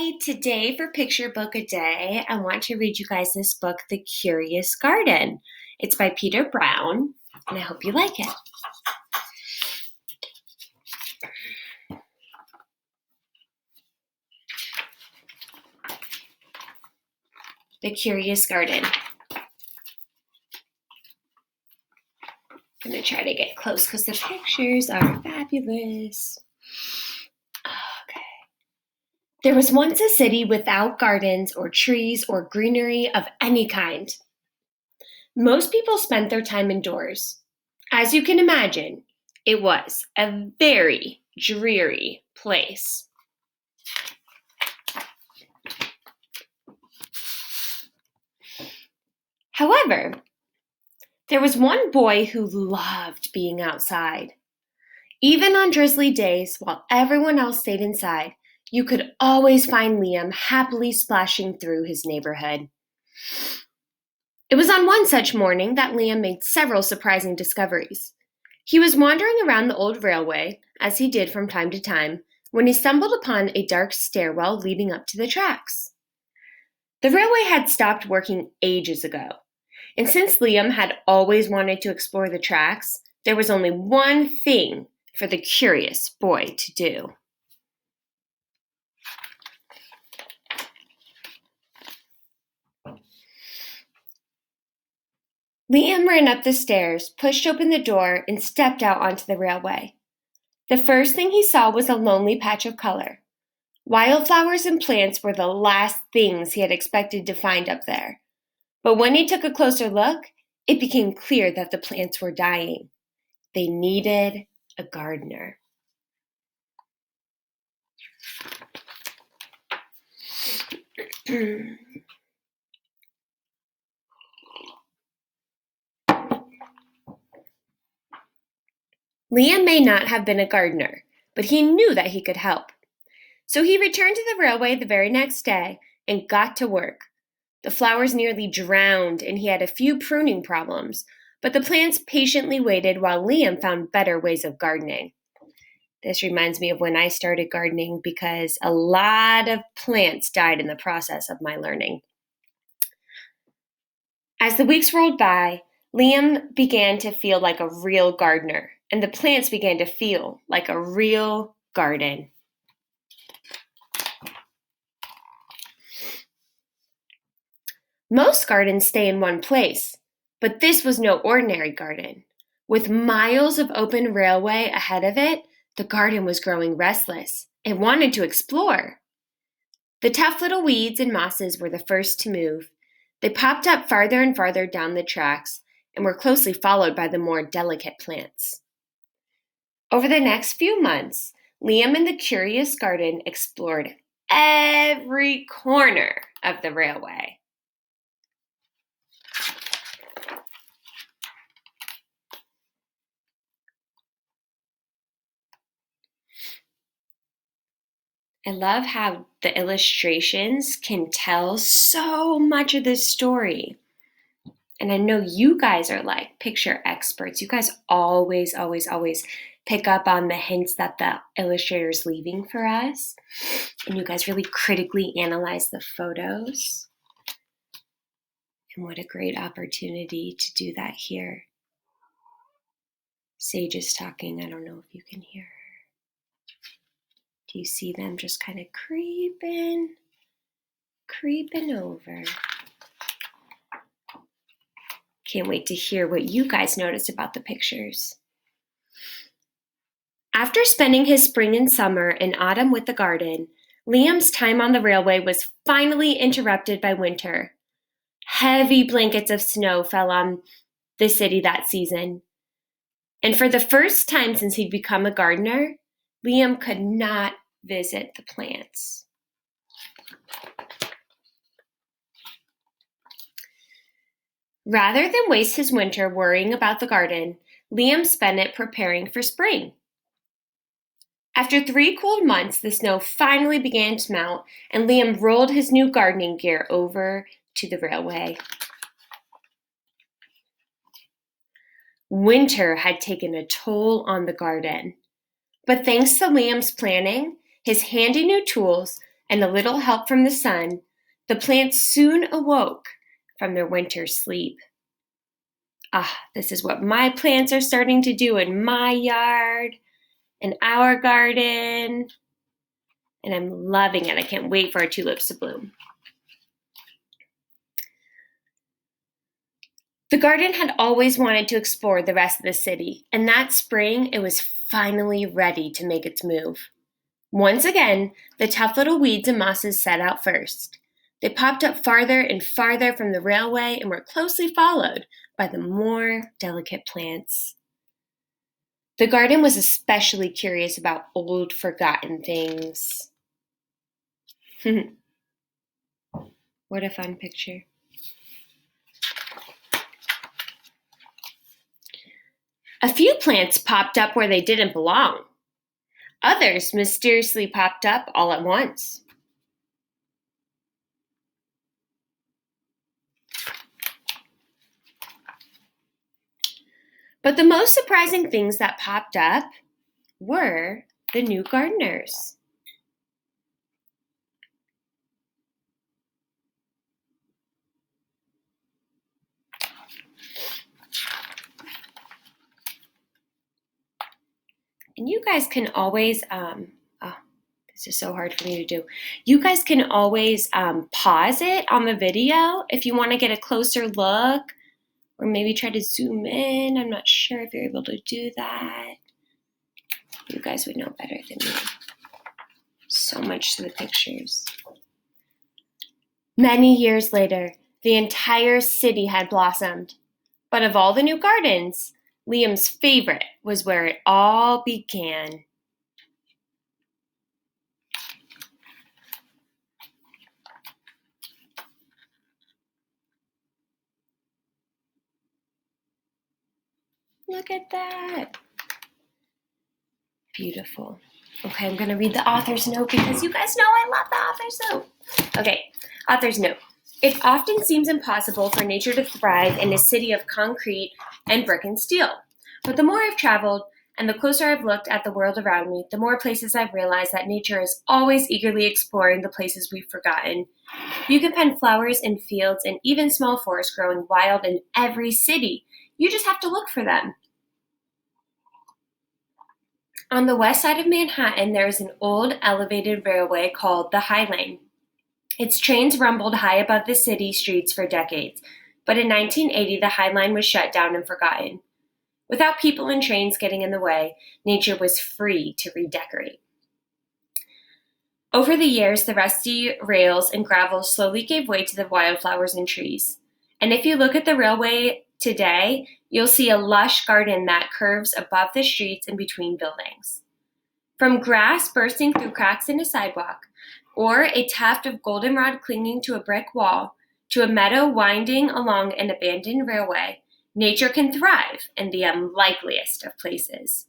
Hi, today for Picture Book a Day, I want to read you guys this book, The Curious Garden. It's by Peter Brown, and I hope you like it. The Curious Garden. I'm going to try to get close because the pictures are fabulous. Okay. There was once a city without gardens or trees or greenery of any kind. Most people spent their time indoors. As you can imagine, it was a very dreary place. However, there was one boy who loved being outside. Even on drizzly days, while everyone else stayed inside, you could always find Liam happily splashing through his neighborhood. It was on one such morning that Liam made several surprising discoveries. He was wandering around the old railway, as he did from time to time, when he stumbled upon a dark stairwell leading up to the tracks. The railway had stopped working ages ago, and since Liam had always wanted to explore the tracks, there was only one thing for the curious boy to do. Liam ran up the stairs, pushed open the door, and stepped out onto the railway. The first thing he saw was a lonely patch of color. Wildflowers and plants were the last things he had expected to find up there. But when he took a closer look, it became clear that the plants were dying. They needed a gardener. Liam may not have been a gardener, but he knew that he could help. So he returned to the railway the very next day and got to work. The flowers nearly drowned, and he had a few pruning problems, but the plants patiently waited while Liam found better ways of gardening. This reminds me of when I started gardening because a lot of plants died in the process of my learning. As the weeks rolled by, Liam began to feel like a real gardener, and the plants began to feel like a real garden. Most gardens stay in one place, but this was no ordinary garden. With miles of open railway ahead of it, the garden was growing restless. It wanted to explore. The tough little weeds and mosses were the first to move. They popped up farther and farther down the tracks and were closely followed by the more delicate plants. Over the next few months, Liam and the Curious Garden explored every corner of the railway. I love how the illustrations can tell so much of this story. And I know you guys are like picture experts. You guys always pick up on the hints that the illustrator's leaving for us. And you guys really critically analyze the photos. And what a great opportunity to do that here. Sage is talking. I don't know if you can hear her. Do you see them just kind of creeping over? Can't wait to hear what you guys noticed about the pictures. After spending his spring and summer and autumn with the garden, Liam's time on the railway was finally interrupted by winter. Heavy blankets of snow fell on the city that season. And for the first time since he'd become a gardener, Liam could not visit the plants. Rather than waste his winter worrying about the garden, Liam spent it preparing for spring. After 3 cold months, the snow finally began to melt, and Liam rolled his new gardening gear over to the railway. Winter had taken a toll on the garden, but thanks to Liam's planning, his handy new tools, and a little help from the sun, the plants soon awoke from their winter sleep. Ah, this is what my plants are starting to do in my yard, in our garden, and I'm loving it. I can't wait for our tulips to bloom. The garden had always wanted to explore the rest of the city, and that spring it was finally ready to make its move. Once again, the tough little weeds and mosses set out first. They popped up farther and farther from the railway and were closely followed by the more delicate plants. The garden was especially curious about old, forgotten things. What a fun picture. A few plants popped up where they didn't belong. Others mysteriously popped up all at once. But the most surprising things that popped up were the new gardeners. And you guys can always, this is so hard for me to do. You guys can always pause it on the video if you want to get a closer look, or maybe try to zoom in. I'm not sure if you're able to do that. You guys would know better than me. So much to the pictures. Many years later, the entire city had blossomed. But of all the new gardens, Liam's favorite was where it all began. Look at that. Beautiful. Okay, I'm going to read the author's note because you guys know I love the author's note. Okay, author's note. It often seems impossible for nature to thrive in a city of concrete and brick and steel. But the more I've traveled and the closer I've looked at the world around me, the more places I've realized that nature is always eagerly exploring the places we've forgotten. You can find flowers in fields and even small forests growing wild in every city. You just have to look for them. On the west side of Manhattan, there is an old elevated railway called the High Line. Its trains rumbled high above the city streets for decades, but in 1980 the High Line was shut down and forgotten. Without people and trains getting in the way, nature was free to redecorate. Over the years, the rusty rails and gravel slowly gave way to the wildflowers and trees. And if you look at the railway today, you'll see a lush garden that curves above the streets and between buildings. From grass bursting through cracks in a sidewalk, or a tuft of goldenrod clinging to a brick wall, to a meadow winding along an abandoned railway, nature can thrive in the unlikeliest of places.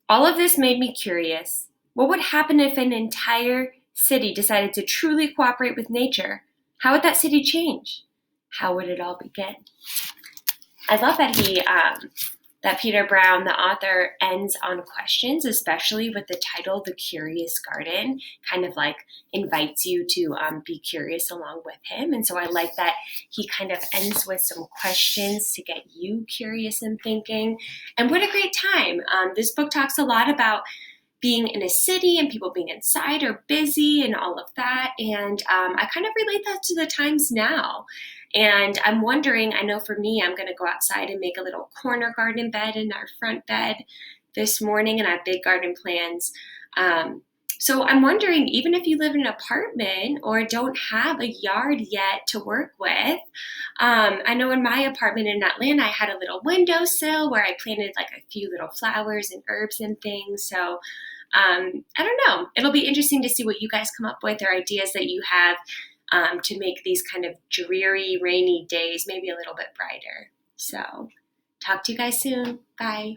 All of this made me curious. What would happen if an entire city decided to truly cooperate with nature? How would that city change? How would it all begin? I love that that Peter Brown, the author, ends on questions, especially with the title, The Curious Garden, kind of like invites you to be curious along with him. And so I like that he kind of ends with some questions to get you curious and thinking. And what a great time. This book talks a lot about being in a city and people being inside or busy and all of that. And I kind of relate that to the times now. And I'm wondering, I know for me, I'm going to go outside and make a little corner garden bed in our front bed this morning, and I have big garden plans. So I'm wondering, even if you live in an apartment or don't have a yard yet to work with, I know in my apartment in Atlanta, I had a little windowsill where I planted like a few little flowers and herbs and things. So I don't know. It'll be interesting to see what you guys come up with or ideas that you have to make these kind of dreary, rainy days maybe a little bit brighter. So talk to you guys soon. Bye.